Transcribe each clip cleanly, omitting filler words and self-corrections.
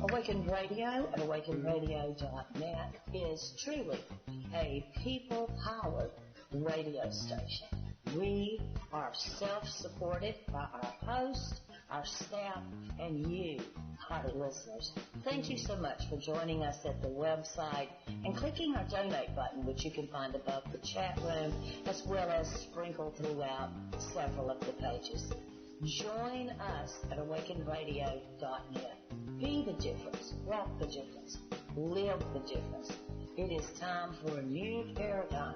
Awakened Radio at awakenradio.net is truly a people-powered radio station. We are self-supported by our host, our staff, and you, our listeners. Thank you so much for joining us at the website and clicking our donate button, which you can find above the chat room, as well as sprinkled throughout several of the pages. Join us at awakenradio.net. Be the difference, walk the difference, live the difference. It is time for a new paradigm,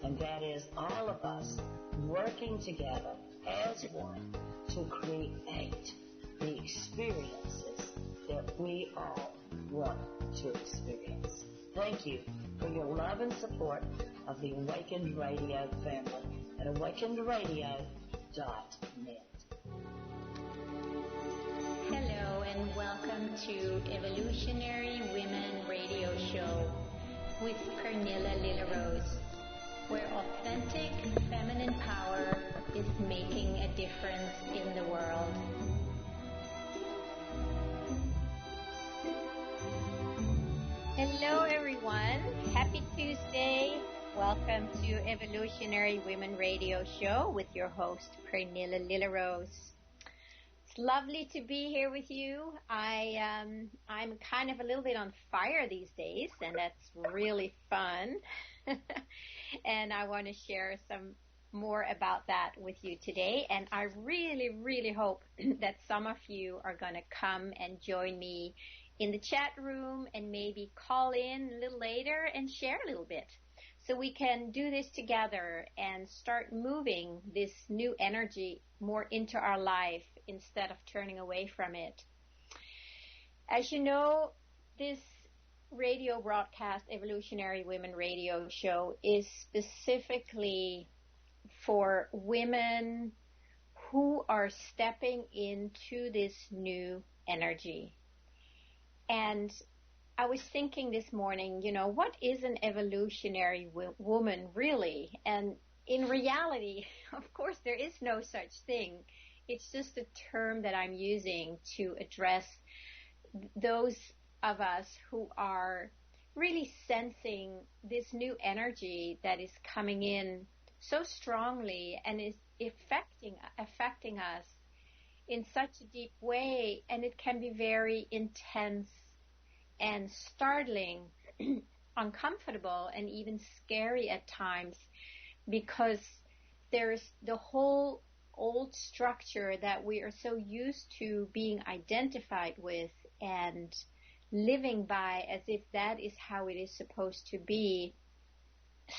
and that is all of us working together as one to create the experiences that we all want to experience. Thank you for your love and support of the Awakened Radio family at awakenedradio.net. Hello and welcome to Evolutionary Women Radio Show with Pernilla Lillerose, where authentic feminine power is making a difference in the world. Hello everyone, happy Tuesday. Welcome to Evolutionary Women Radio Show with your host Pernilla Lillerose. It's lovely to be here with you. I'm kind of a little bit on fire these days, and that's really fun. And I want to share some more about that with you today. And I really, really hope that some of you are going to come and join me in the chat room and maybe call in a little later and share a little bit, so we can do this together and start moving this new energy more into our life instead of turning away from it. As you know, this radio broadcast, Evolutionary Women Radio Show, is specifically for women who are stepping into this new energy. And I was thinking this morning, what is an evolutionary woman really? And in reality, of course, there is no such thing. It's just a term that I'm using to address those of us who are really sensing this new energy that is coming in so strongly and is affecting us in such a deep way, and it can be very intense and startling, uncomfortable, and even scary at times, because there's the whole old structure that we are so used to being identified with and living by as if that is how it is supposed to be.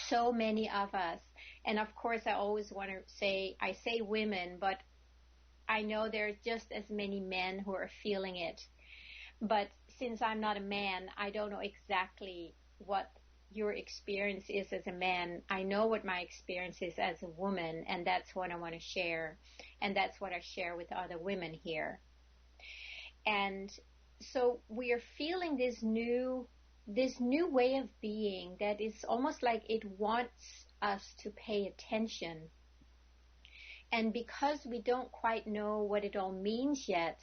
So many of us, and of course I always want to say, I say women, but I know there's just as many men who are feeling it. But since I'm not a man, I don't know exactly what your experience is as a man. I know what my experience is as a woman, and that's what I want to share. And that's what I share with other women here. And so we are feeling this new way of being that is almost like it wants us to pay attention. And because we don't quite know what it all means yet,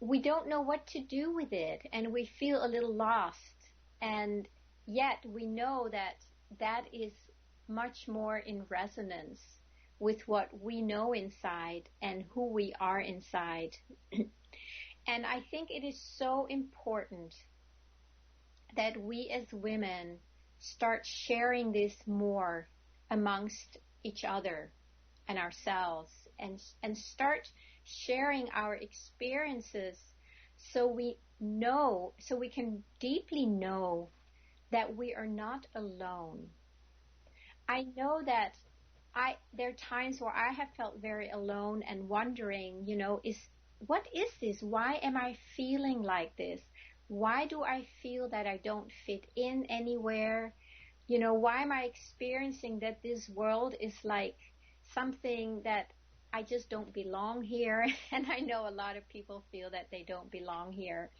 we don't know what to do with it, and we feel a little lost. And yet we know that that is much more in resonance with what we know inside and who we are inside. And I think it is so important that we as women start sharing this more amongst each other and ourselves, and start sharing our experiences so we can deeply know that we are not alone. I know that there are times where I have felt very alone and wondering, what is this? Why am I feeling like this? Why do I feel that I don't fit in anywhere? Why am I experiencing that this world is like something that I just don't belong here? And I know a lot of people feel that they don't belong here.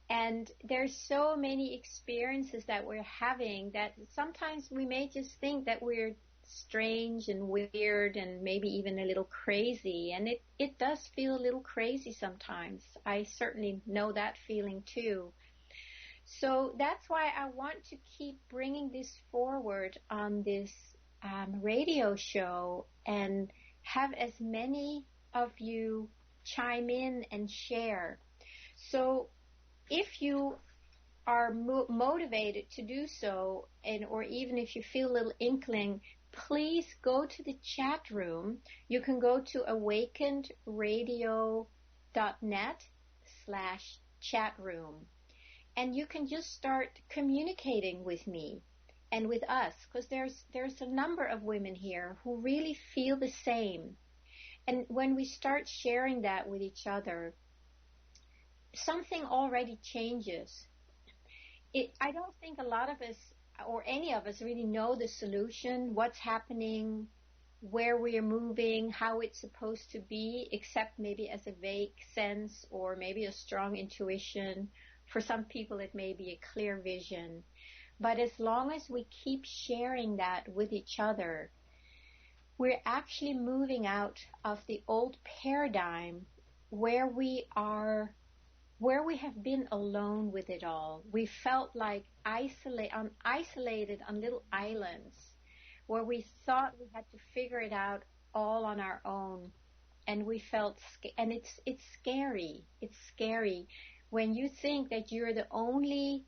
And there's so many experiences that we're having that sometimes we may just think that we're strange and weird and maybe even a little crazy. And it does feel a little crazy sometimes. I certainly know that feeling too. So that's why I want to keep bringing this forward on this radio show and have as many of you chime in and share. So if you are motivated to do so, and or even if you feel a little inkling, please go to the chat room. You can go to awakenedradio.net/chat room, and you can just start communicating with me and with us, because there's a number of women here who really feel the same. And when we start sharing that with each other, something already changes. I don't think a lot of us or any of us really know the solution, what's happening, where we are moving, how it's supposed to be, except maybe as a vague sense or maybe a strong intuition. For some people, it may be a clear vision. But as long as we keep sharing that with each other, we're actually moving out of the old paradigm where we have been alone with it all. We felt like isolated on little islands where we thought we had to figure it out all on our own. And we felt, and it's scary. It's scary when you think that you're the only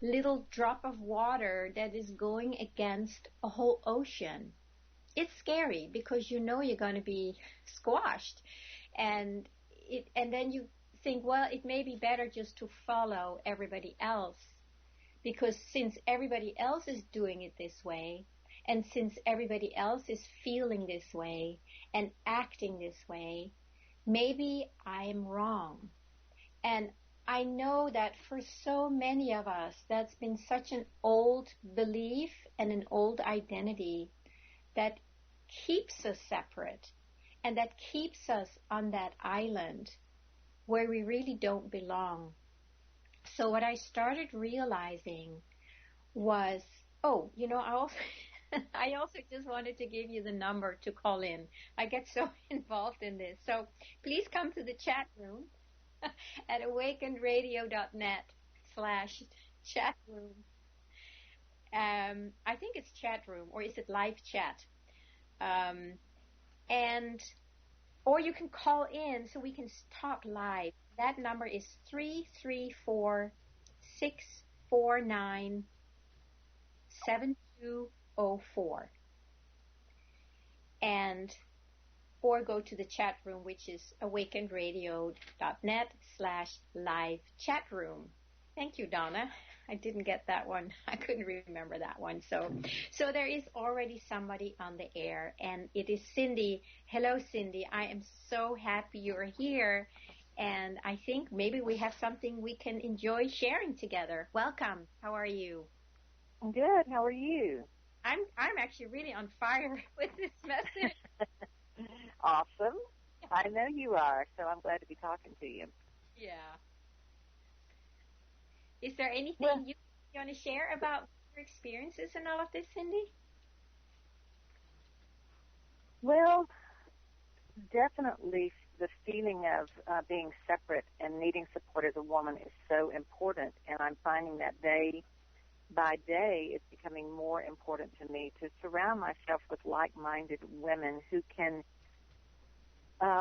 little drop of water that is going against a whole ocean. It's scary because you know you're going to be squashed. And then you think, well, it may be better just to follow everybody else, because since everybody else is doing it this way, and since everybody else is feeling this way and acting this way, maybe I am wrong. And I know that for so many of us, that's been such an old belief and an old identity that keeps us separate and that keeps us on that island where we really don't belong. So what I started realizing was, I also I also just wanted to give you the number to call in. I get so involved in this. So please come to the chat room at awakenedradio.net/chat room. I think it's chat room, or is it live chat? Or you can call in so we can talk live. That number is 334-649-7204. Or go to the chat room, which is awakenradio.net/live chat room. Thank you, Donna. I didn't get that one. I couldn't remember that one. So there is already somebody on the air, and it is Cindy. Hello, Cindy. I am so happy you're here, and I think maybe we have something we can enjoy sharing together. Welcome. How are you? I'm good. How are you? I'm actually really on fire with this message. Awesome. I know you are, so I'm glad to be talking to you. Yeah. Is there anything you want to share about your experiences and all of this, Cindy? Well, definitely the feeling of being separate and needing support as a woman is so important, and I'm finding that day by day it's becoming more important to me to surround myself with like-minded women who can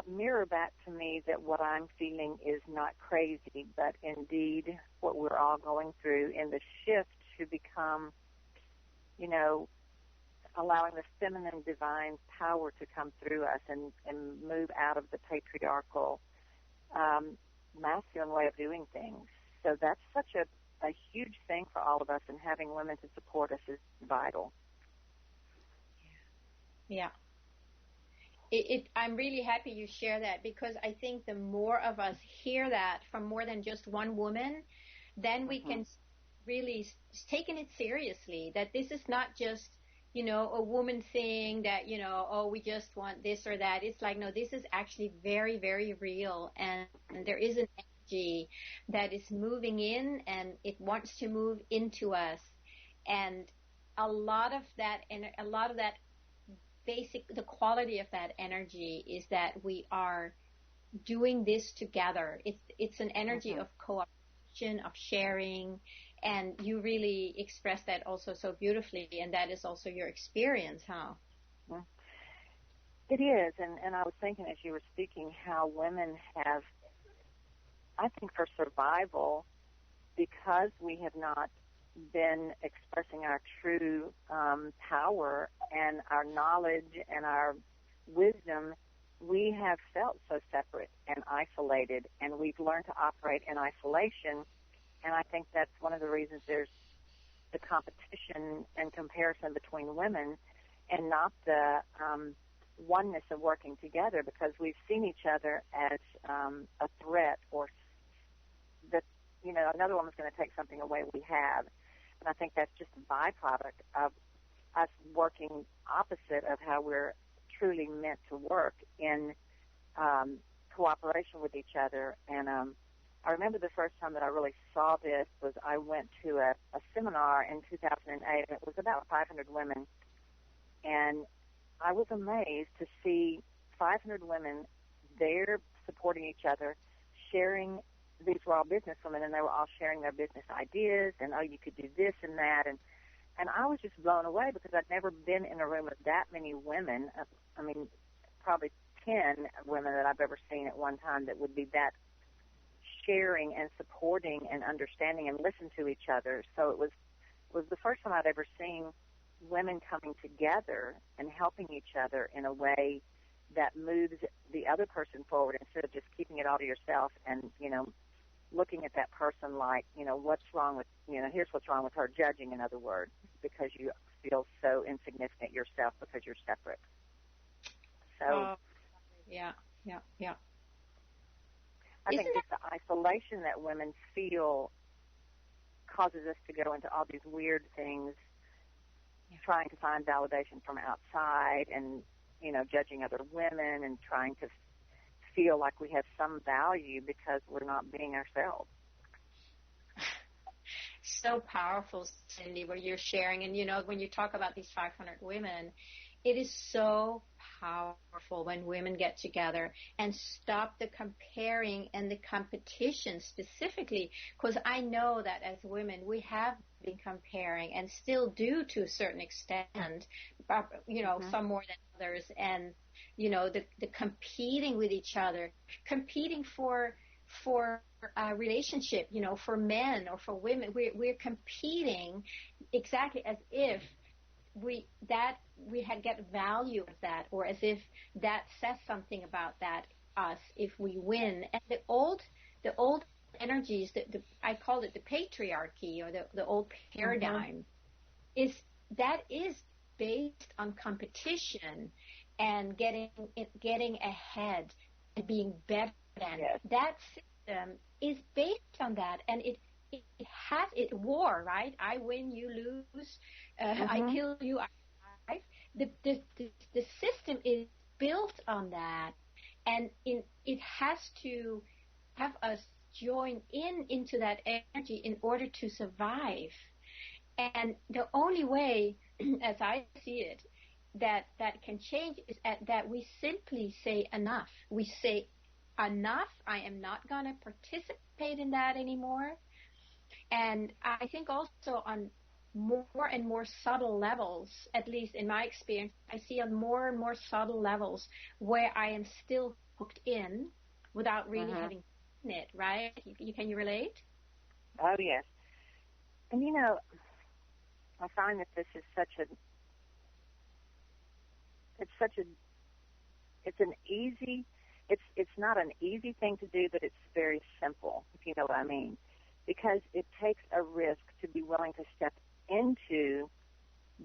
mirror back to me that what I'm feeling is not crazy, but indeed what we're all going through, in the shift to become, allowing the feminine divine power to come through us and move out of the patriarchal masculine way of doing things. So that's such a huge thing for all of us, and having women to support us is vital. Yeah. I'm really happy you share that, because I think the more of us hear that from more than just one woman, then we can really take it seriously, that this is not just, a woman thing that, we just want this or that. It's like, no, this is actually very, very real, and there is an energy that is moving in, and it wants to move into us. And a lot of that the quality of that energy is that we are doing this together. It's an energy of cooperation, of sharing, and you really express that also so beautifully, and that is also your experience, huh? It is, and I was thinking as you were speaking how women have, I think for survival, because we have not been expressing our true power and our knowledge and our wisdom, we have felt so separate and isolated, and we've learned to operate in isolation. And I think that's one of the reasons there's the competition and comparison between women and not the oneness of working together, because we've seen each other as a threat, or that, another woman's going to take something away we have. And I think that's just a byproduct of us working opposite of how we're truly meant to work in cooperation with each other. And I remember the first time that I really saw this was I went to a seminar in 2008, and it was about 500 women. And I was amazed to see 500 women there supporting each other, sharing. These were all businesswomen, and they were all sharing their business ideas, and, oh, you could do this and that. And I was just blown away because I'd never been in a room with that many women. I mean, probably 10 women that I've ever seen at one time that would be that sharing and supporting and understanding and listen to each other. So it was the first time I'd ever seen women coming together and helping each other in a way that moves the other person forward instead of just keeping it all to yourself and, looking at that person like, what's wrong with, here's what's wrong with her, judging, in other words, because you feel so insignificant yourself because you're separate. So, yeah. I think just the isolation that women feel causes us to go into all these weird things, trying to find validation from outside and, judging other women and trying to feel like we have some value because we're not being ourselves. So powerful, Cindy, what you're sharing. And, when you talk about these 500 women, it is so powerful when women get together and stop the comparing and the competition specifically, because I know that as women, we have been comparing and still do to a certain extent, some more than others. And, the competing with each other, competing for a relationship, for men or for women, we're competing exactly as if we had get value of that, or as if that says something about that us if we win. And the old energies, I call it the patriarchy, or the old paradigm, is based on competition and getting ahead and being better than. Yes. That system is based on that, and it has war, right? I win, you lose. I kill you, I survive. The system is built on that, and it has to have us join into that energy in order to survive. And the only way, as I see it, that can change is that we simply say enough. We say enough. I am not going to participate in that anymore. And I think also on more and more subtle levels, at least in my experience, I see on more and more subtle levels where I am still hooked in without really having seen it, right? Can you relate? Oh, yes. And, I find that this is it's not an easy thing to do, but it's very simple, if you know what I mean, because it takes a risk to be willing to step into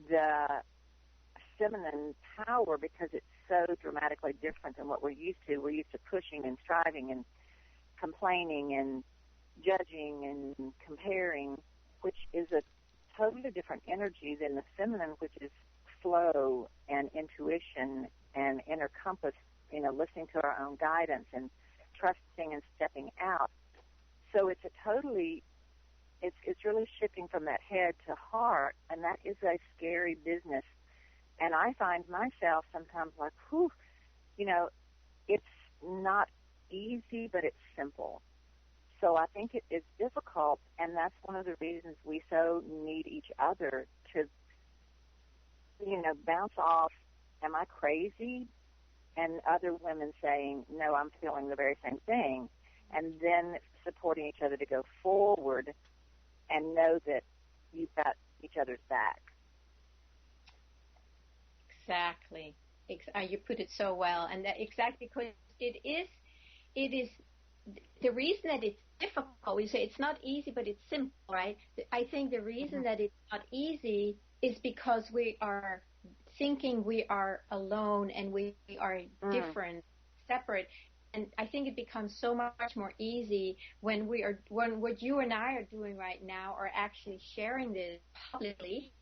the feminine power, because it's so dramatically different than what we're used to. We're used to pushing and striving and complaining and judging and comparing, which is a totally different energy than the feminine, which is flow and intuition and inner compass, listening to our own guidance and trusting and stepping out. So it's really shifting from that head to heart, and that is a scary business And I find myself sometimes like, whew, it's not easy, but it's simple. So I think it is difficult, and that's one of the reasons we so need each other to, bounce off, am I crazy? And other women saying, no, I'm feeling the very same thing. And then supporting each other to go forward and know that you've got each other's back. Exactly. You put it so well. And that exactly, because it is the reason that it's difficult. We say it's not easy, but it's simple, right? I think the reason that it's not easy is because we are thinking we are alone and we are different, separate. And I think it becomes so much more easy when what you and I are doing right now are actually sharing this publicly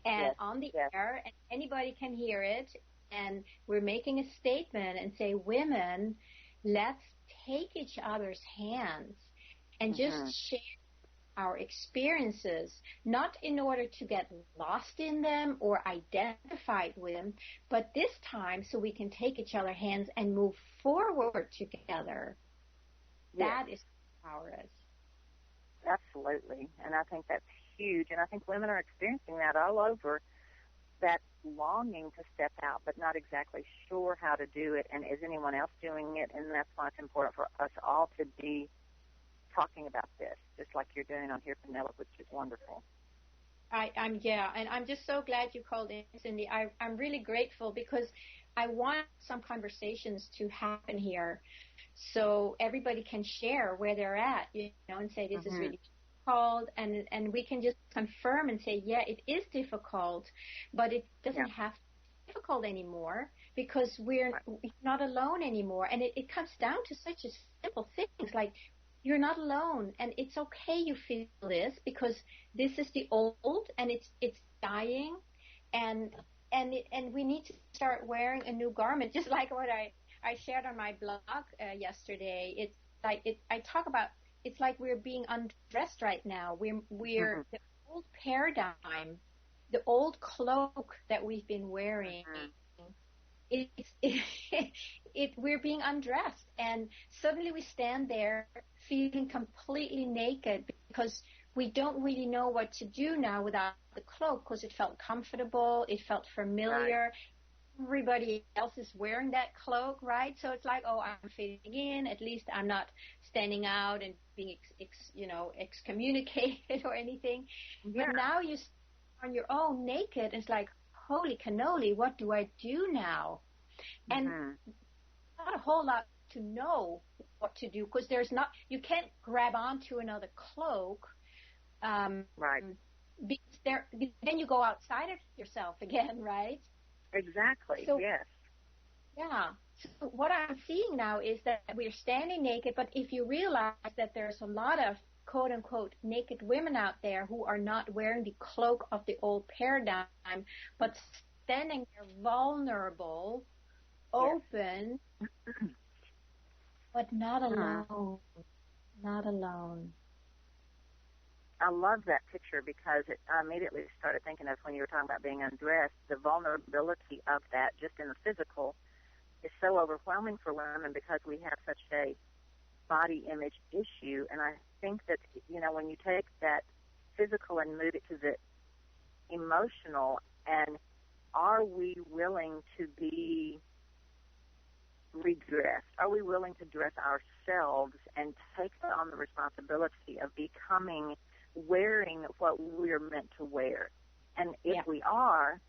and on the air, and anybody can hear it. And we're making a statement and say, women, let's take each other's hands and just share our experiences, not in order to get lost in them or identified with them, but this time so we can take each other's hands and move forward together. That is what power is. Absolutely. And I think that's huge. And I think women are experiencing that all over, that longing to step out, but not exactly sure how to do it. And is anyone else doing it? And that's why it's important for us all to be talking about this, just like you're doing on here, Penelope, which is wonderful. And I'm just so glad you called in, Cindy. I'm really grateful because I want some conversations to happen here so everybody can share where they're at, and say this is really difficult, and we can just confirm and say, yeah, it is difficult, but it doesn't have to be difficult anymore because we're not alone anymore. And it comes down to such a simple things like you're not alone, and it's okay you feel this because this is the old and it's dying, and we need to start wearing a new garment, just like what I shared on my blog yesterday. It's like I talk about it's like we're being undressed right now. We're the old paradigm, the old cloak that we've been wearing. We're being undressed, and suddenly we stand there feeling completely naked because we don't really know what to do now without the cloak, because it felt comfortable, it felt familiar. Everybody else is wearing that cloak, right? So it's like, oh, I'm fitting in. At least I'm not standing out and being excommunicated or anything. But now you stand on your own naked, and it's like, holy cannoli, what do I do now? And not a whole lot to know what to do, because you can't grab onto another cloak. Because then you go outside of yourself again, right? Exactly. So, yes. Yeah. So what I'm seeing now is that we're standing naked, but if you realize that there's a lot of quote unquote naked women out there who are not wearing the cloak of the old paradigm, but standing there vulnerable, open, but not alone. Not alone. I love that picture because I immediately started thinking of when you were talking about being undressed, the vulnerability of that just in the physical is so overwhelming for women because we have such a body image issue. And I think that, when you take that physical and move it to the emotional, and are we willing to be redressed? Are we willing to dress ourselves and take on the responsibility of wearing what we're meant to wear? And if we are,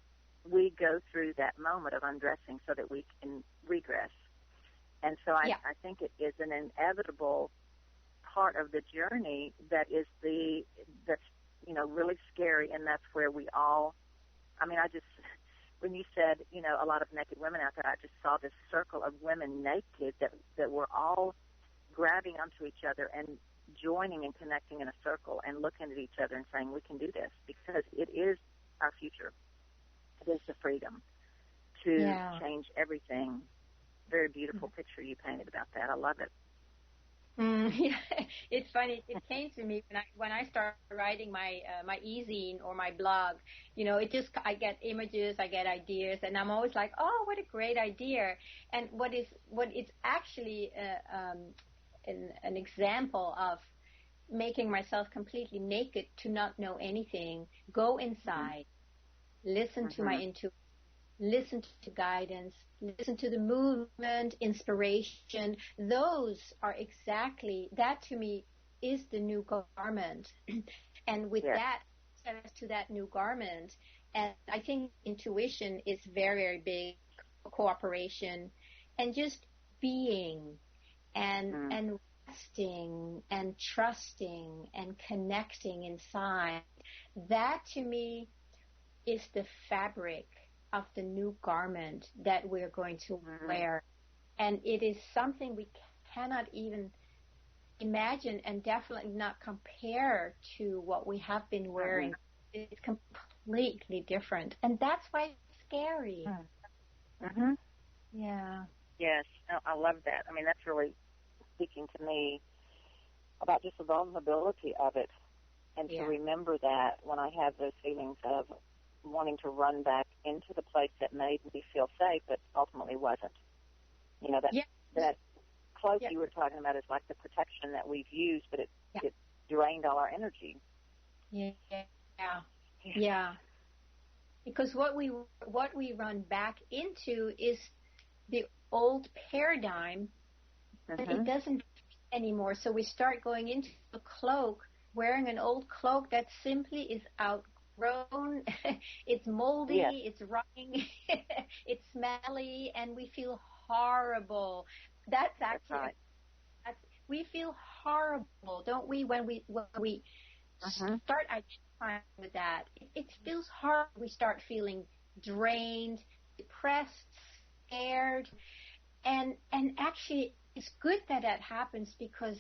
we go through that moment of undressing so that we can regress. And so I think it is an inevitable part of the journey that's really scary, and that's where we all, when you said, a lot of naked women out there, I just saw this circle of women naked that were all grabbing onto each other and joining and connecting in a circle and looking at each other and saying, we can do this, because it is our future. It is the freedom to change everything. Very beautiful picture you painted about that. I love it. Yeah, it's funny. It came to me when I started writing my e-zine or my blog. It just I get images, I get ideas, and I'm always like, oh, what a great idea! And what it's actually an example of making myself completely naked to not know anything. Go inside, listen to my intuition, listen to guidance, listen to the movement, inspiration. Those are exactly, that to me is the new garment. And with that, access to that new garment, and I think intuition is very, very big, cooperation, and just being, and resting, and trusting, and connecting inside. That to me is the fabric of the new garment that we're going to wear. And it is something we cannot even imagine, and definitely not compare to what we have been wearing. It's completely different. And that's why it's scary. Yeah. Yes, I love that. I mean, that's really speaking to me about just the vulnerability of it, and to remember that when I have those feelings of wanting to run back into the place that made me feel safe, but ultimately wasn't. That cloak you were talking about is like the protection that we've used, but it drained all our energy. Yeah. Because what we run back into is the old paradigm. It doesn't fit anymore. So we start going into a cloak, wearing an old cloak that simply is outgrown. It's moldy, it's rotting, it's smelly, and we feel horrible. That's actually right. We feel horrible, don't we? When we start identifying with that, it feels hard. We start feeling drained, depressed, scared, and actually, it's good that happens, because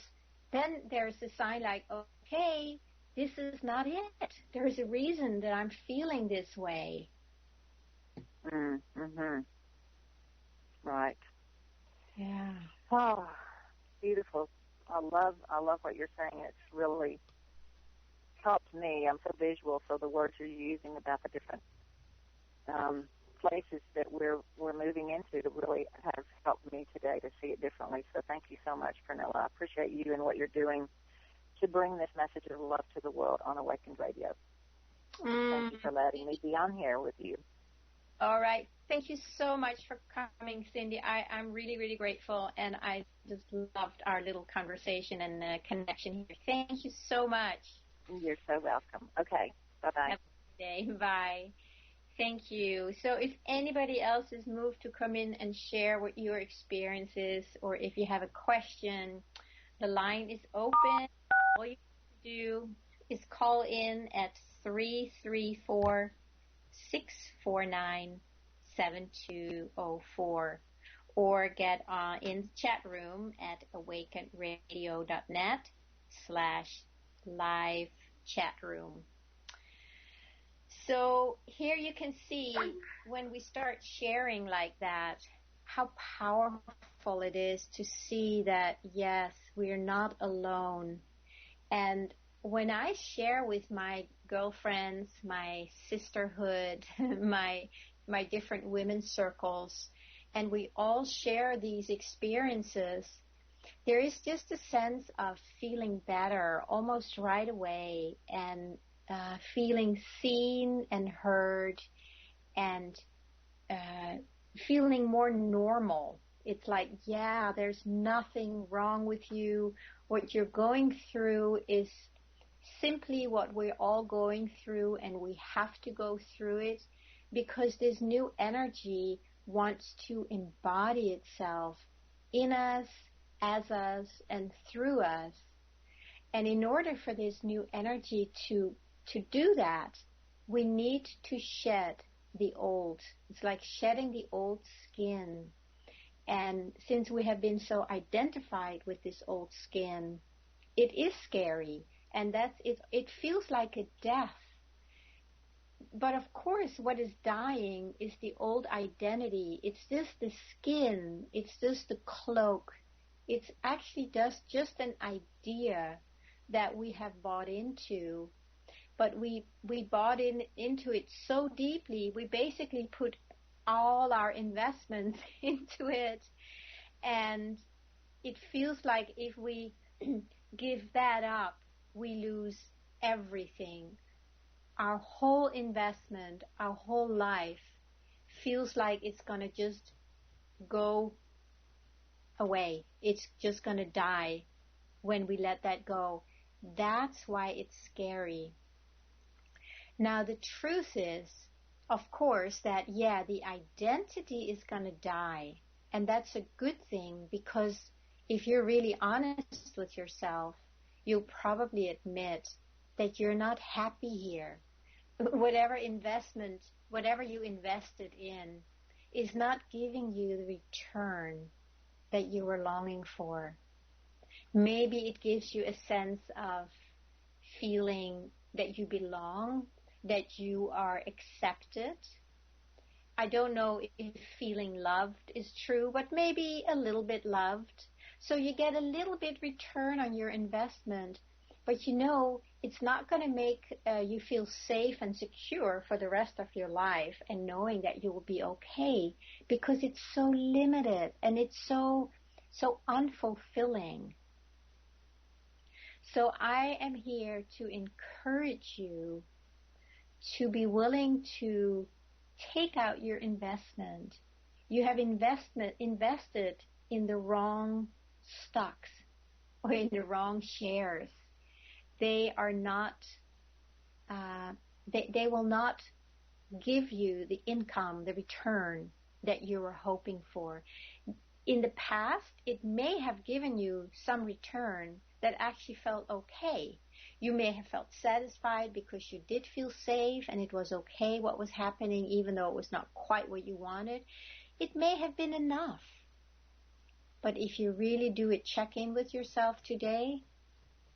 then there's a sign like, okay, this is not it. There is a reason that I'm feeling this way. Right. Yeah. Oh, beautiful. I love what you're saying. It's really helped me. I'm so visual, so the words you're using about the different places that we're moving into to really have helped me today to see it differently. So thank you so much, Pernilla. I appreciate you and what you're doing to bring this message of love to the world on Awakened Radio. Thank you for letting me be on here with you. All right. Thank you so much for coming, Cindy. I'm really, really grateful, and I just loved our little conversation and connection here. Thank you so much. You're so welcome. Okay. Bye-bye. Have a good day. Bye. Thank you. So if anybody else is moved to come in and share what your experience is, or if you have a question, the line is open. All you have to do is call in at 334-649-7204, or get in the chat room at awakenradio.net/live chat room. So here you can see, when we start sharing like that, how powerful it is to see that, yes, we're not alone. And when I share with my girlfriends, my sisterhood, my different women's circles, and we all share these experiences, there is just a sense of feeling better almost right away, and feeling seen and heard, and feeling more normal. It's like, yeah, there's nothing wrong with you. What you're going through is simply what we're all going through, and we have to go through it because this new energy wants to embody itself in us, as us, and through us. And in order for this new energy to do that, we need to shed the old. It's like shedding the old skin. And since we have been so identified with this old skin, it is scary. And it feels like a death. But of course, what is dying is the old identity. It's just the skin. It's just the cloak. It's actually just an idea that we have bought into, but we bought into it so deeply, we basically put all our investments into it, and it feels like if we give that up, we lose everything. Our whole investment, our whole life feels like it's going to just go away. It's just going to die when we let that go. That's why it's scary. Now, the truth is, of course, that, yeah, the identity is going to die. And that's a good thing, because if you're really honest with yourself, you'll probably admit that you're not happy here. Whatever you invested in is not giving you the return that you were longing for. Maybe it gives you a sense of feeling that you belong, that you are accepted. I don't know if feeling loved is true, but maybe a little bit loved. So you get a little bit return on your investment, but it's not going to make you feel safe and secure for the rest of your life and knowing that you will be okay, because it's so limited and it's so unfulfilling. So I am here to encourage you to be willing to take out your investment. You have invested in the wrong stocks or in the wrong shares. They are not, they will not give you the income, the return that you were hoping for. In the past, it may have given you some return that actually felt okay. You may have felt satisfied because you did feel safe and it was okay what was happening, even though it was not quite what you wanted. It may have been enough. But if you really do a check-in with yourself today,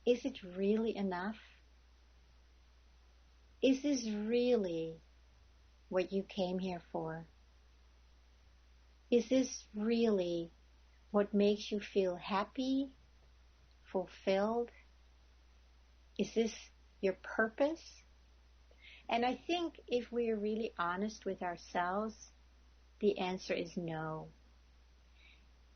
is it really enough? Is this really what you came here for? Is this really what makes you feel happy, fulfilled? Is this your purpose? And I think if we're really honest with ourselves, the answer is no.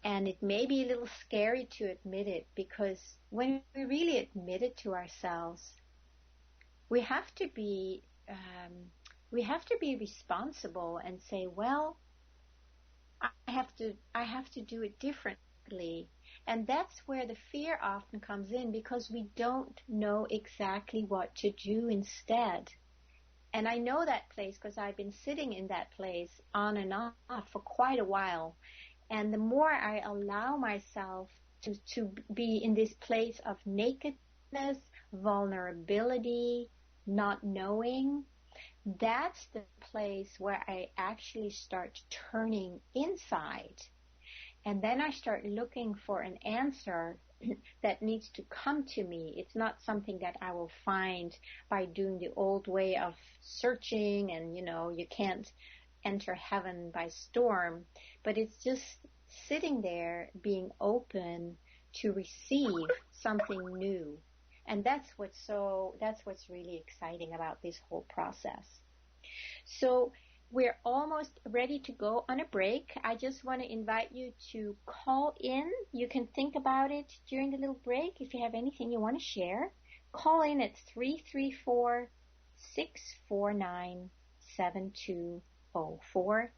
And it may be a little scary to admit it, because when we really admit it to ourselves, we have to be responsible and say, well, I have to do it differently. And that's where the fear often comes in, because we don't know exactly what to do instead. And I know that place because I've been sitting in that place on and off for quite a while. And the more I allow myself to be in this place of nakedness, vulnerability, not knowing, that's the place where I actually start turning inside. And then I start looking for an answer that needs to come to me. It's not something that I will find by doing the old way of searching and, you can't enter heaven by storm. But it's just sitting there being open to receive something new. And that's what's really exciting about this whole process. So we're almost ready to go on a break. I just want to invite you to call in. You can think about it during the little break. If you have anything you want to share, call in at 334-649-7204.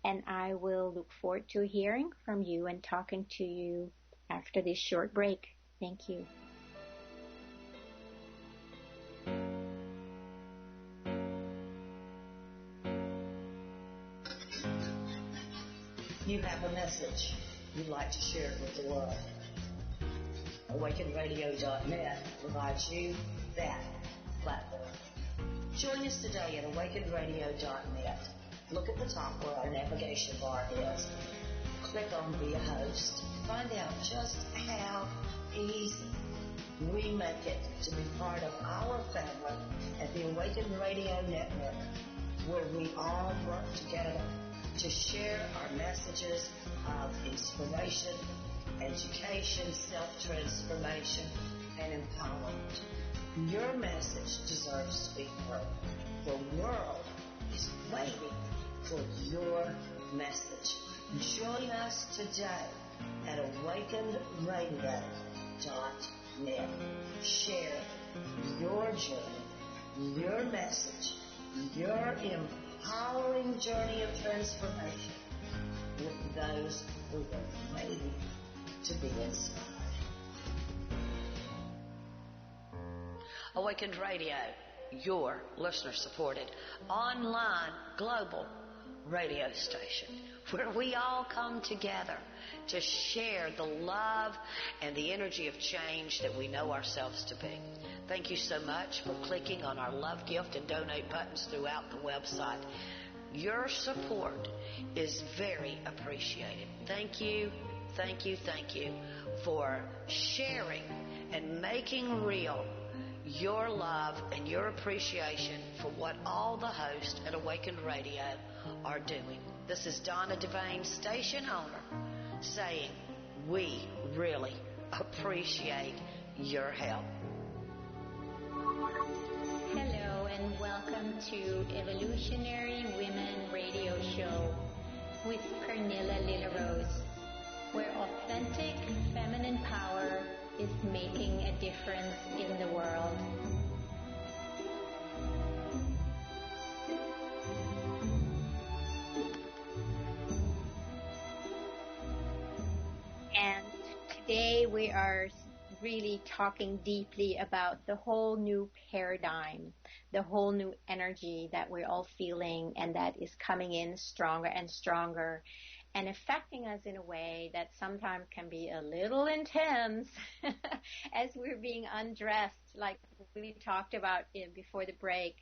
And I will look forward to hearing from you and talking to you after this short break. Thank you. You have a message you'd like to share with the world. AwakenRadio.net provides you that platform. Join us today at AwakenRadio.net. Look at the top where our navigation bar is. Click on Be a Host. Find out just how easy we make it to be part of our family at the Awaken Radio Network, where we all work together to share our messages of inspiration, education, self-transformation, and empowerment. Your message deserves to be heard. The world is waiting for your message. Join us today at awakenradio.net. Share your journey, your message, your empowering journey of transformation with those who are waiting to be inspired. Awakened Radio, your listener-supported online global radio station where we all come together to share the love and the energy of change that we know ourselves to be. Thank you so much for clicking on our love gift and donate buttons throughout the website. Your support is very appreciated. Thank you, thank you, thank you for sharing and making real your love and your appreciation for what all the hosts at Awakened Radio are doing. This is Donna Devane, station owner, saying we really appreciate your help. Hello and welcome to Evolutionary Women Radio Show with Pernilla Lillerose, where authentic feminine power is making a difference in the world. And today we are really talking deeply about the whole new paradigm, the whole new energy that we're all feeling and that is coming in stronger and stronger and affecting us in a way that sometimes can be a little intense as we're being undressed, like we talked about before the break.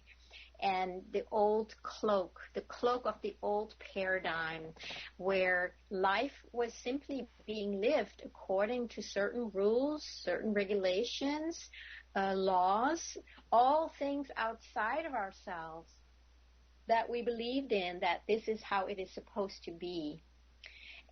And the old cloak, the cloak of the old paradigm, where life was simply being lived according to certain rules, certain regulations, laws, all things outside of ourselves that we believed in, that this is how it is supposed to be.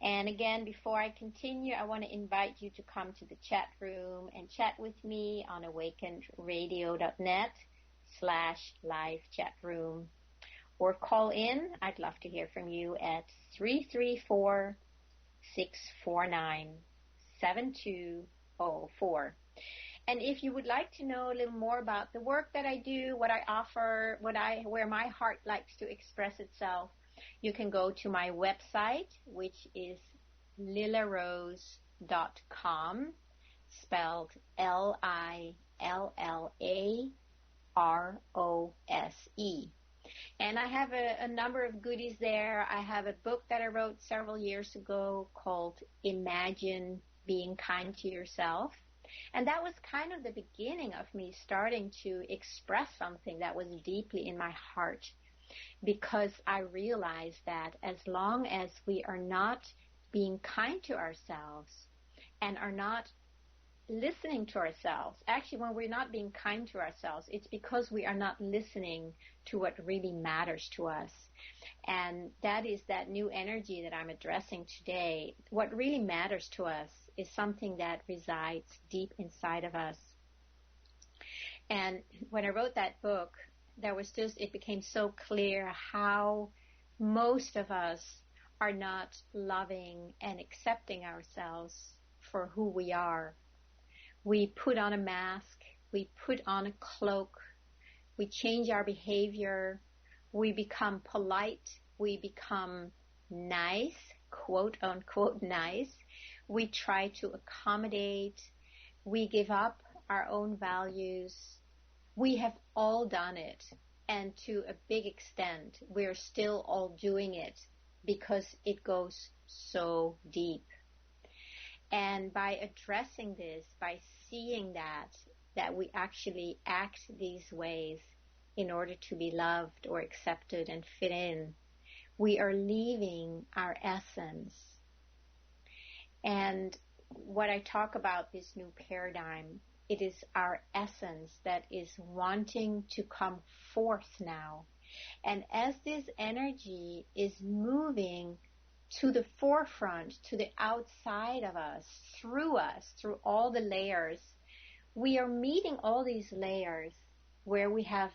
And again, before I continue, I want to invite you to come to the chat room and chat with me on awakenradio.net/live chat room, or call in. I'd love to hear from you at 334-649-7204. And if you would like to know a little more about the work that I do, what I offer, where my heart likes to express itself, you can go to my website, which is lillarose.com, spelled LILLAROSE. And I have a number of goodies there. I have a book that I wrote several years ago called Imagine Being Kind to Yourself. And that was kind of the beginning of me starting to express something that was deeply in my heart, because I realized that as long as we are not being kind to ourselves and are not listening to ourselves, actually when we're not being kind to ourselves, it's because we are not listening to what really matters to us. And that is that new energy that I'm addressing today. What really matters to us is something that resides deep inside of us. And when I wrote that book, it became so clear how most of us are not loving and accepting ourselves for who we are. We put on a mask, we put on a cloak, we change our behavior, we become polite, we become nice, quote unquote nice, we try to accommodate, we give up our own values. We have all done it, and to a big extent, we're still all doing it because it goes so deep. And by addressing this, by seeing that we actually act these ways in order to be loved or accepted and fit in, we are leaving our essence. And what I talk about, this new paradigm, it is our essence that is wanting to come forth now. And as this energy is moving to the forefront, to the outside of us, through all the layers. We are meeting all these layers where we have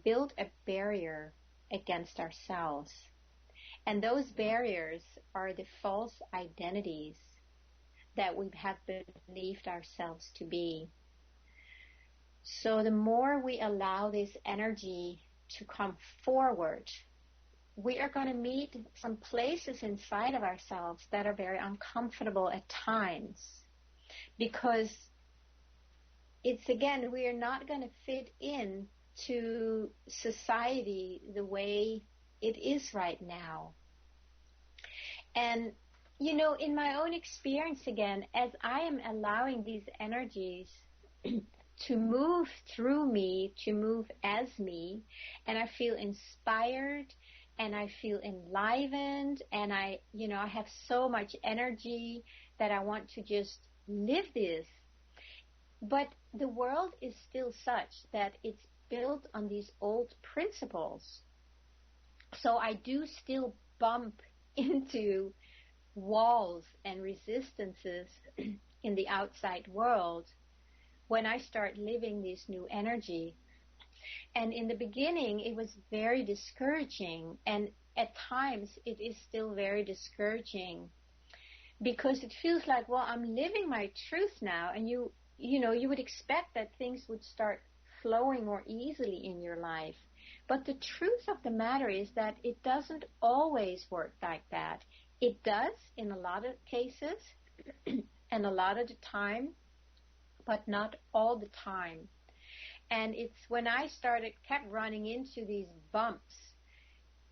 built a barrier against ourselves. And those barriers are the false identities that we have believed ourselves to be. So the more we allow this energy to come forward, we are going to meet some places inside of ourselves that are very uncomfortable at times, because it's, again, we are not going to fit in to society the way it is right now. And, you know, in my own experience, again, as I am allowing these energies to move through me, to move as me, and I feel inspired, and I feel enlivened, and I have so much energy that I want to just live this. But the world is still such that it's built on these old principles. So I do still bump into walls and resistances in the outside world when I start living this new energy. And in the beginning, it was very discouraging, and at times it is still very discouraging, because it feels like, well, I'm living my truth now, and you would expect that things would start flowing more easily in your life. But the truth of the matter is that it doesn't always work like that. It does in a lot of cases and a lot of the time, but not all the time. And it's when I kept running into these bumps,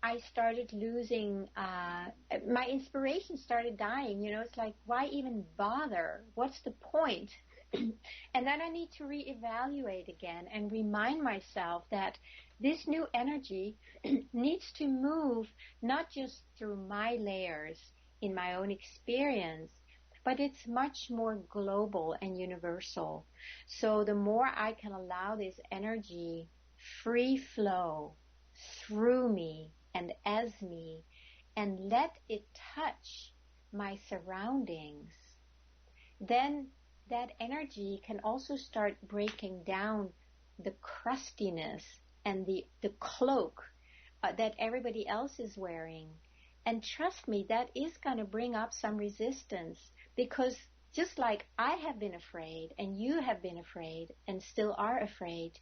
I started losing, my inspiration started dying. It's like, why even bother? What's the point? And then I need to reevaluate again and remind myself that this new energy needs to move not just through my layers in my own experience, but it's much more global and universal. So the more I can allow this energy free flow through me and as me, and let it touch my surroundings, then that energy can also start breaking down the crustiness and the cloak that everybody else is wearing. And trust me, that is going to bring up some resistance, because just like I have been afraid, and you have been afraid, and still are afraid,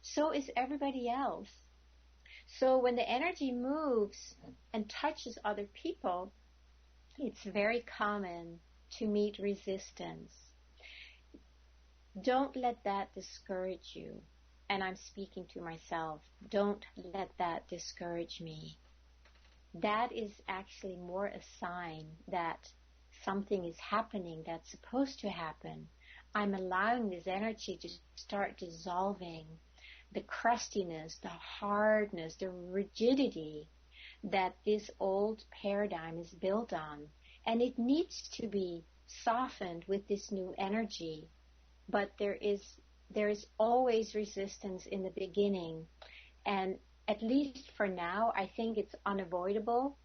so is everybody else. So when the energy moves and touches other people, it's very common to meet resistance. Don't let that discourage you. And I'm speaking to myself. Don't let that discourage me. That is actually more a sign that something is happening that's supposed to happen. I'm allowing this energy to start dissolving the crustiness, the hardness, the rigidity that this old paradigm is built on. And it needs to be softened with this new energy. But there is always resistance in the beginning. And at least for now, I think it's unavoidable.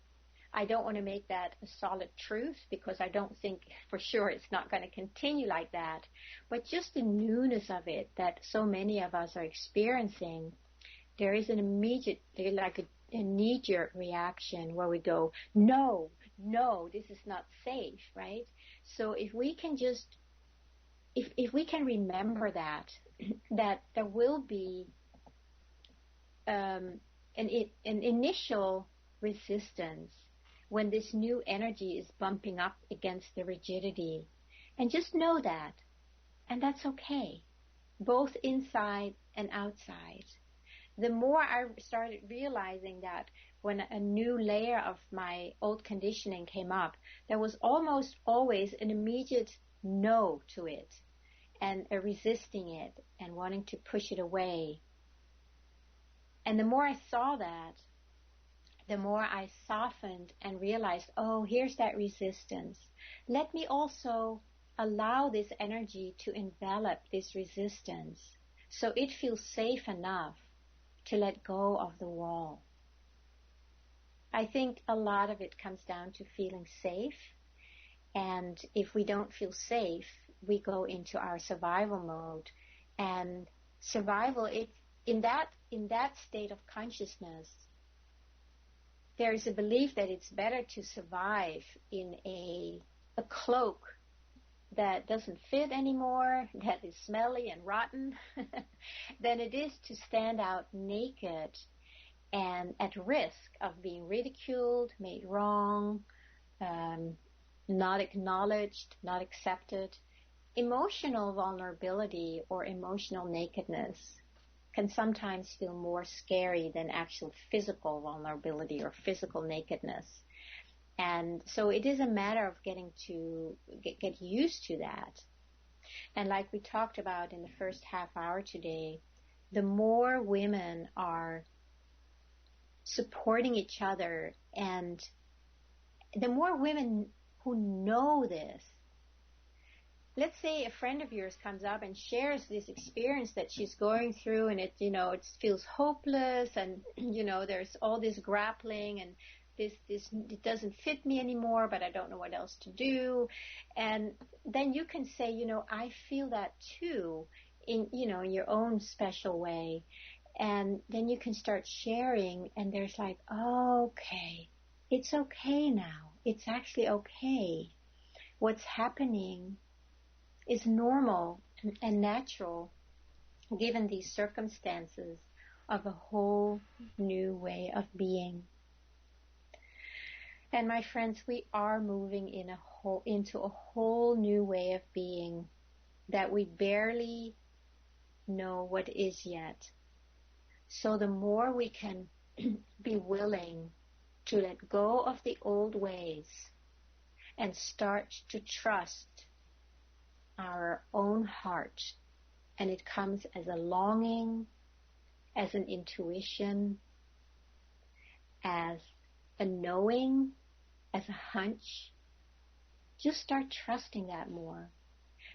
I don't want to make that a solid truth, because I don't think for sure it's not going to continue like that. But just the newness of it that so many of us are experiencing, there is an immediate, like a knee-jerk reaction where we go, no, this is not safe, right? So if we can just, if we can remember that there will be an initial resistance when this new energy is bumping up against the rigidity. And just know that. And that's okay, both inside and outside. The more I started realizing that when a new layer of my old conditioning came up, there was almost always an immediate no to it, and a resisting it and wanting to push it away. And the more I saw that, the more I softened and realized, oh, here's that resistance. Let me also allow this energy to envelop this resistance so it feels safe enough to let go of the wall. I think a lot of it comes down to feeling safe. And if we don't feel safe, we go into our survival mode. And survival, in that state of consciousness, there is a belief that it's better to survive in a cloak that doesn't fit anymore, that is smelly and rotten, than it is to stand out naked and at risk of being ridiculed, made wrong, not acknowledged, not accepted. Emotional vulnerability or emotional nakedness can sometimes feel more scary than actual physical vulnerability or physical nakedness. And so it is a matter of getting to get used to that. And like we talked about in the first half hour today, the more women are supporting each other and the more women who know this, let's say a friend of yours comes up and shares this experience that she's going through, and it feels hopeless, and there's all this grappling, and this it doesn't fit me anymore, but I don't know what else to do. And then you can say, I feel that too, in your own special way. And then you can start sharing, and there's like, oh, okay, it's okay now. It's actually okay. What's happening is normal and natural given these circumstances of a whole new way of being. And my friends, we are moving into a whole new way of being that we barely know what is yet. So the more we can be willing to let go of the old ways and start to trust our own heart, and it comes as a longing, as an intuition, as a knowing, as a hunch, just start trusting that more.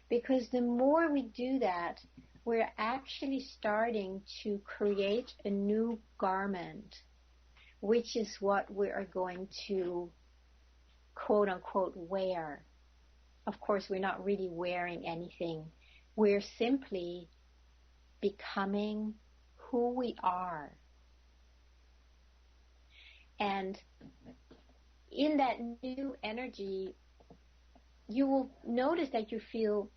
Because the more we do that, we're actually starting to create a new garment, which is what we are going to, quote unquote, wear. Of course, we're not really wearing anything. We're simply becoming who we are. And in that new energy, you will notice that you feel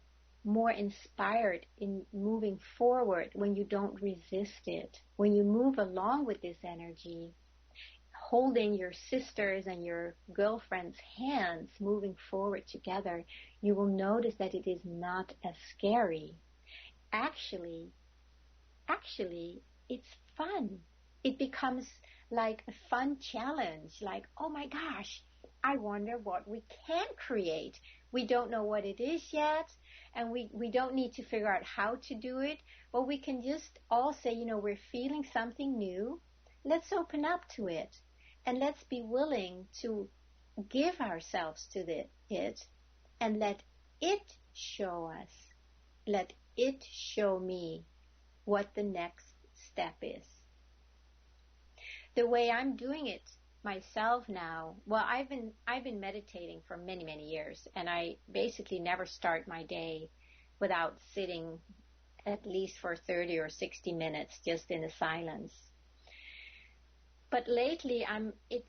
more inspired in moving forward when you don't resist it. When you move along with this energy, holding your sisters and your girlfriend's hands, moving forward together, you will notice that it is not as scary. Actually, it's fun. It becomes like a fun challenge, like, oh my gosh, I wonder what we can create. We don't know what it is yet, and we don't need to figure out how to do it, but we can just all say, we're feeling something new. Let's open up to it, and let's be willing to give ourselves to it, and let it show us, let it show me what the next step is. The way I'm doing it myself now, well, I've been meditating for many, many years, and I basically never start my day without sitting at least for 30 or 60 minutes just in the silence. But lately, it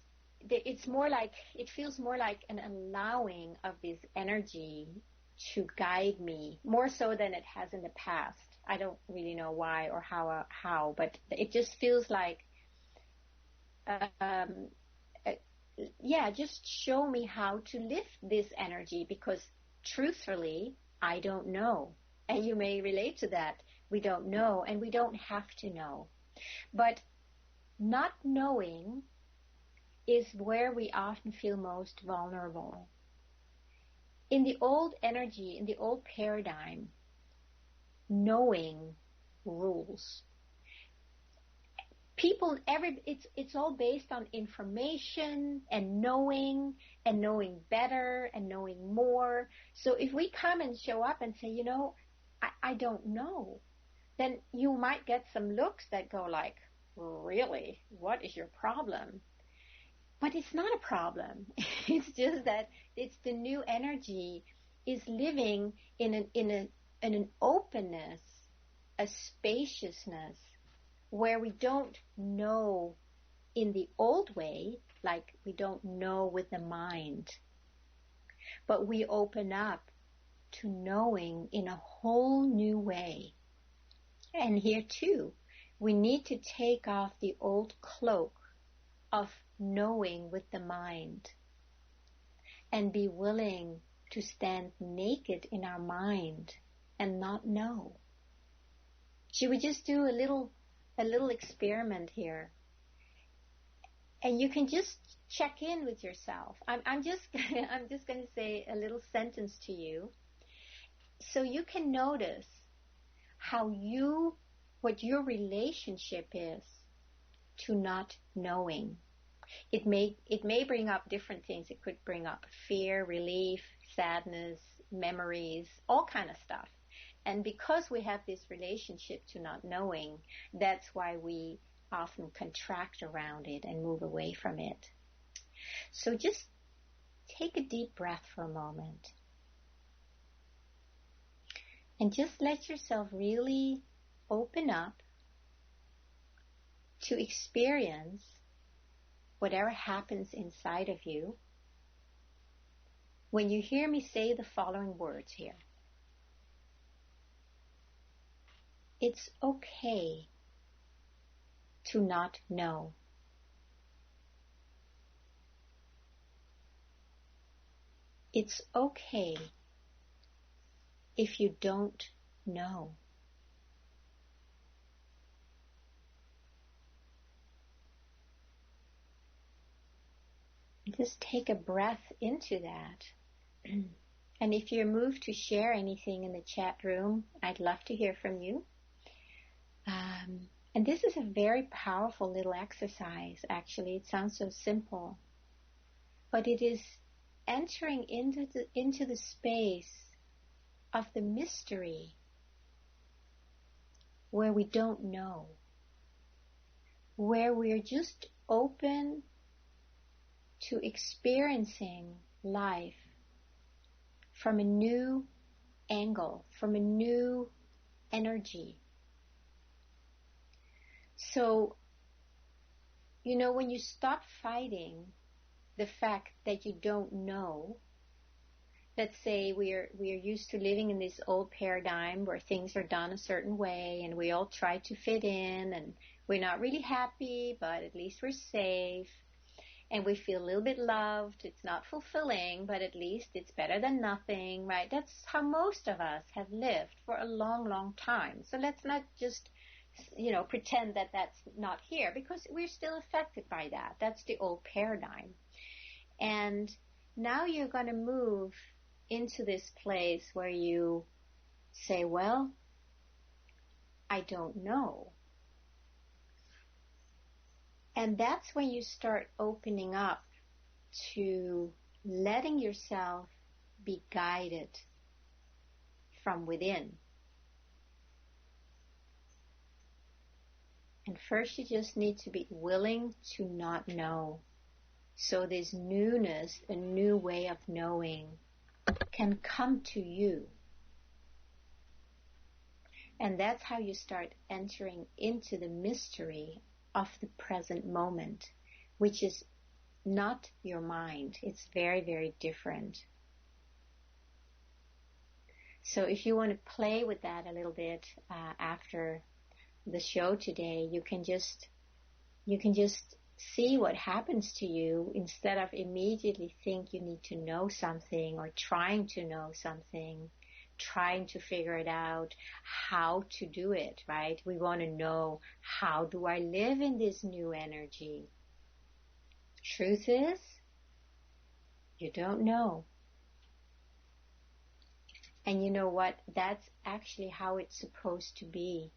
feels more like an allowing of this energy to guide me, more so than it has in the past. I don't really know why or how, but it just feels like, just show me how to lift this energy, because truthfully, I don't know. And you may relate to that. We don't know, and we don't have to know. But not knowing is where we often feel most vulnerable. In the old energy, in the old paradigm, knowing rules. It's all based on information and knowing better and knowing more. So if we come and show up and say, I don't know, then you might get some looks that go like, really? What is your problem? But it's not a problem. It's just that it's the new energy is living in an openness, a spaciousness where we don't know in the old way, like we don't know with the mind, but we open up to knowing in a whole new way. And here too, we need to take off the old cloak of knowing with the mind and be willing to stand naked in our mind and not know. Should we just do a little experiment here? And you can just check in with yourself. I'm just going to say a little sentence to you, so you can notice what your relationship is to not knowing. It may bring up different things. It could bring up fear, relief, sadness, memories, all kind of stuff. And because we have this relationship to not knowing, that's why we often contract around it and move away from it. So just take a deep breath for a moment. And just let yourself really open up to experience whatever happens inside of you when you hear me say the following words here. It's okay to not know. It's okay if you don't know. Just take a breath into that. And if you're moved to share anything in the chat room, I'd love to hear from you. And this is a very powerful little exercise, actually. It sounds so simple. But it is entering into the space of the mystery where we don't know, where we're just open to experiencing life from a new angle, from a new energy. So, when you stop fighting the fact that you don't know, let's say we're used to living in this old paradigm where things are done a certain way and we all try to fit in and we're not really happy, but at least we're safe and we feel a little bit loved. It's not fulfilling, but at least it's better than nothing, right? That's how most of us have lived for a long, long time. So let's not just pretend that that's not here, because we're still affected by that. That's the old paradigm. And now you're going to move into this place where you say, well, I don't know. And that's when you start opening up to letting yourself be guided from within. And first you just need to be willing to not know. So this newness, a new way of knowing, can come to you. And that's how you start entering into the mystery of the present moment, which is not your mind. It's very, very different. So if you want to play with that a little bit after the show today, you can just see what happens to you instead of immediately think you need to know something or trying to know something, trying to figure it out, how to do it, right? We want to know, how do I live in this new energy? Truth is, you don't know. And you know what? That's actually how it's supposed to be.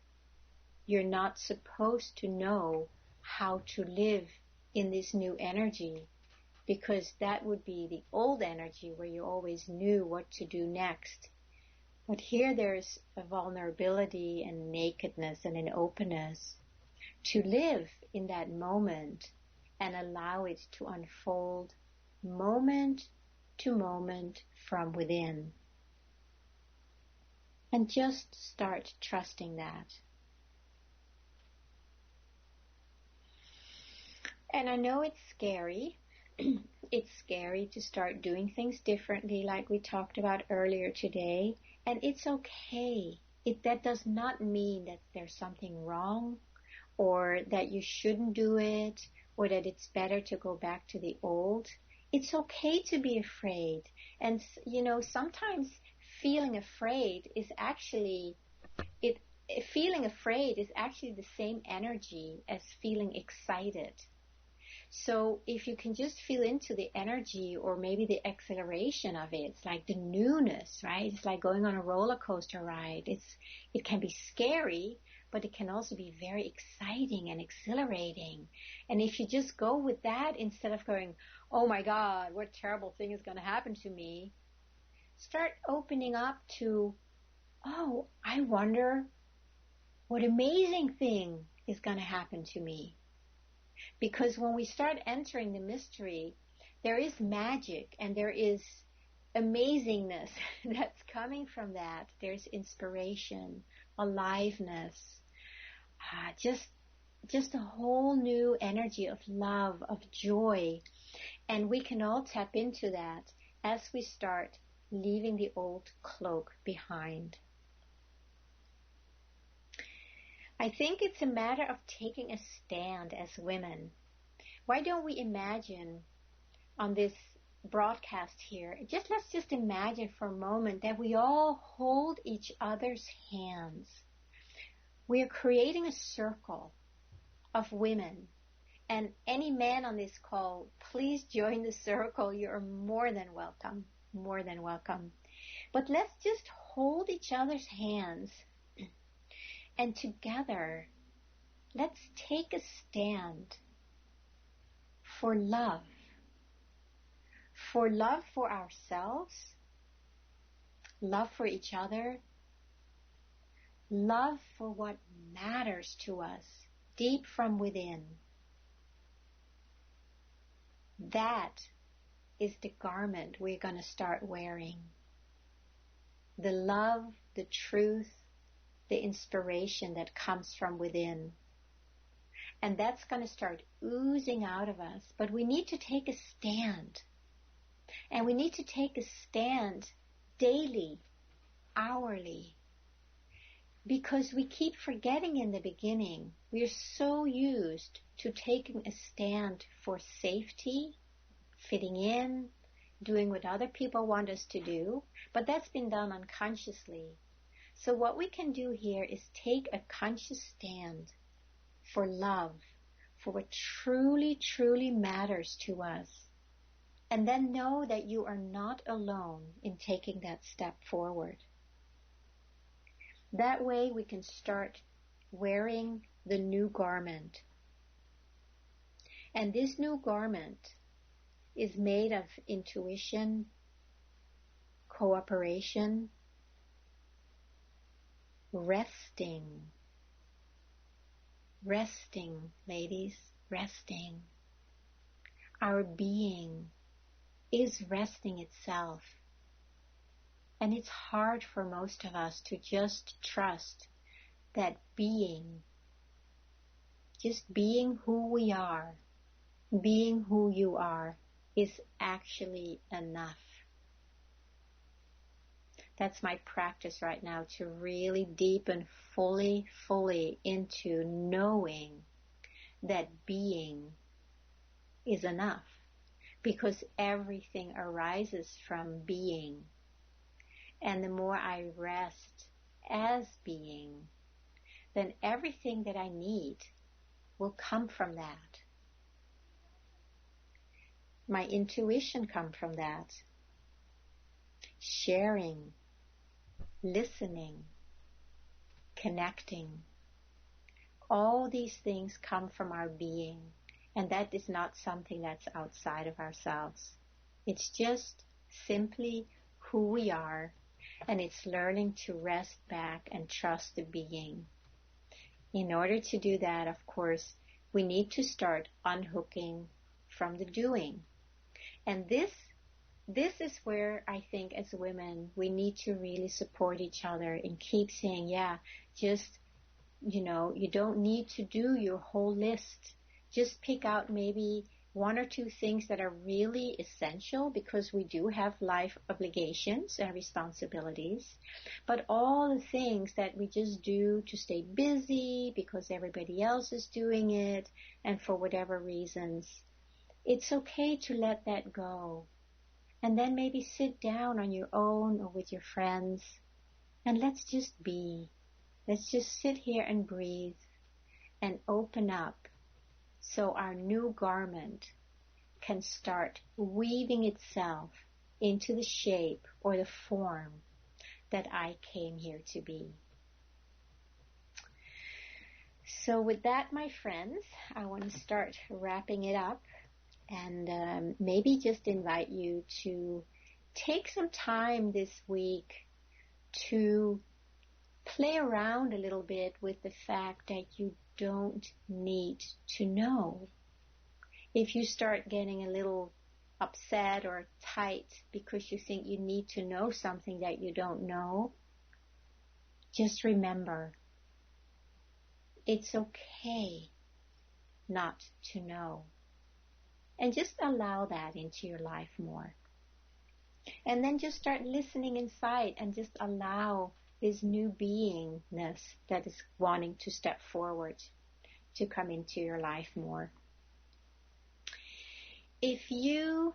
You're not supposed to know how to live in this new energy, because that would be the old energy where you always knew what to do next. But here there's a vulnerability and nakedness and an openness to live in that moment and allow it to unfold moment to moment from within. And just start trusting that. And I know it's scary. It's scary to start doing things differently like we talked about earlier today. And it's okay. That does not mean that there's something wrong or that you shouldn't do it or that it's better to go back to the old. It's okay to be afraid. And, sometimes feeling afraid is actually the same energy as feeling excited. So if you can just feel into the energy or maybe the exhilaration of it, it's like the newness, right? It's like going on a roller coaster ride. It can be scary, but it can also be very exciting and exhilarating. And if you just go with that instead of going, oh my God, what terrible thing is going to happen to me? Start opening up to, oh, I wonder what amazing thing is going to happen to me. Because when we start entering the mystery, there is magic and there is amazingness that's coming from that. There's inspiration, aliveness, just a whole new energy of love, of joy. And we can all tap into that as we start leaving the old cloak behind. I think it's a matter of taking a stand as women. Why don't we imagine on this broadcast here, let's just imagine for a moment that we all hold each other's hands. We are creating a circle of women. And any man on this call, please join the circle. You're more than welcome. More than welcome. But let's just hold each other's hands. And together, let's take a stand for love. For love for ourselves, love for each other, love for what matters to us deep from within. That is the garment we're going to start wearing. The love, the truth, the inspiration that comes from within. And that's going to start oozing out of us. But we need to take a stand. And we need to take a stand daily, hourly. Because we keep forgetting in the beginning. We're so used to taking a stand for safety, fitting in, doing what other people want us to do. But that's been done unconsciously. So what we can do here is take a conscious stand for love, for what truly, truly matters to us. And then know that you are not alone in taking that step forward. That way we can start wearing the new garment. And this new garment is made of intuition, cooperation, resting. Resting, ladies, resting. Our being is resting itself. And it's hard for most of us to just trust that being, just being who we are, being who you are, is actually enough. That's my practice right now, to really deepen fully into knowing that being is enough. Because everything arises from being. And the more I rest as being, then everything that I need will come from that. My intuition comes from that. Sharing, listening, connecting. All these things come from our being. And that is not something that's outside of ourselves. It's just simply who we are. And it's learning to rest back and trust the being. In order to do that, of course, We need to start unhooking from the doing. And this is where I think as women, we need to really support each other and keep saying, yeah, just, you don't need to do your whole list. Just pick out maybe one or two things that are really essential, because we do have life obligations and responsibilities. But all the things that we just do to stay busy because everybody else is doing it and for whatever reasons, it's okay to let that go. And then maybe sit down on your own or with your friends and let's just be. Let's just sit here and breathe and open up so our new garment can start weaving itself into the shape or the form that I came here to be. So with that, my friends, I want to start wrapping it up and maybe just invite you to take some time this week to play around a little bit with the fact that you don't need to know. If you start getting a little upset or tight because you think you need to know something that you don't know, just remember, it's okay not to know. And just allow that into your life more. And then just start listening inside and just allow this new beingness that is wanting to step forward to come into your life more. If you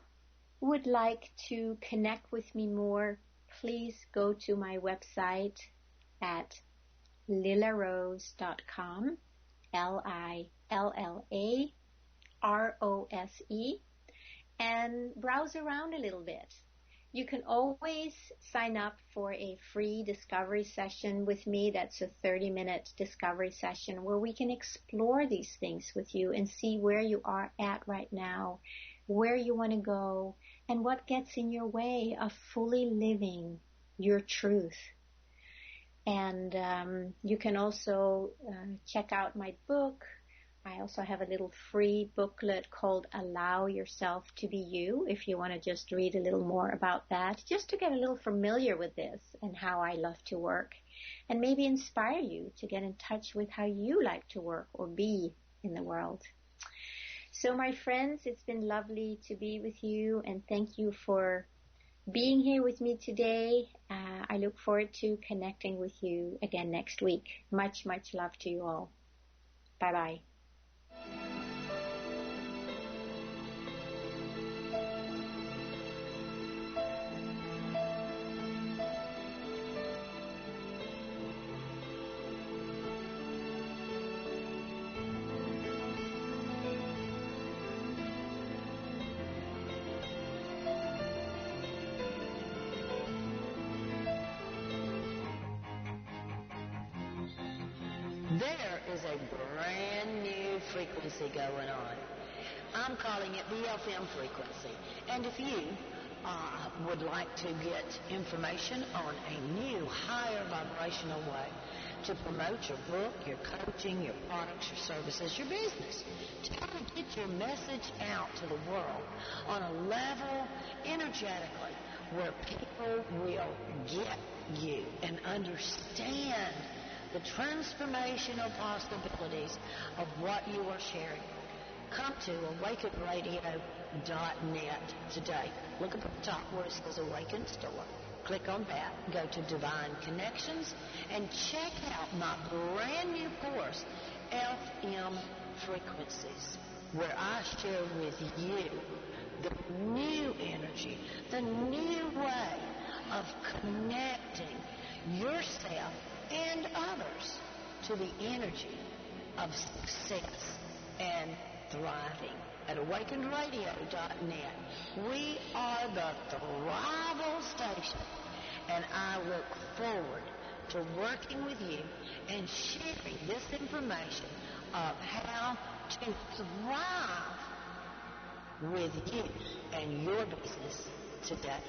would like to connect with me more, please go to my website at lillarose.com, LILLAROSE, and browse around a little bit. You can always sign up for a free discovery session with me. That's a 30-minute discovery session where we can explore these things with you and see where you are at right now, where you want to go, and what gets in your way of fully living your truth. And you can also check out my book. I also have a little free booklet called Allow Yourself to Be You, if you want to just read a little more about that, just to get a little familiar with this and how I love to work, and maybe inspire you to get in touch with how you like to work or be in the world. So my friends, it's been lovely to be with you, and thank you for being here with me today. I look forward to connecting with you again next week. Much, much love to you all. Bye-bye. There is a brand new frequency going on. I'm calling it the FM frequency. And if you would like to get information on a new higher vibrational way to promote your book, your coaching, your products, your services, your business, to get your message out to the world on a level energetically where people will get you and understand the transformational possibilities of what you are sharing. Come to awakenradio.net today. Look up at the top where it says Awaken Store. Click on that, go to Divine Connections, and check out my brand new course, FM Frequencies, where I share with you the new energy, the new way of connecting yourself and others to the energy of success and thriving. At awakenradio.net, we are the Thrival Station, and I look forward to working with you and sharing this information of how to thrive with you and your business today.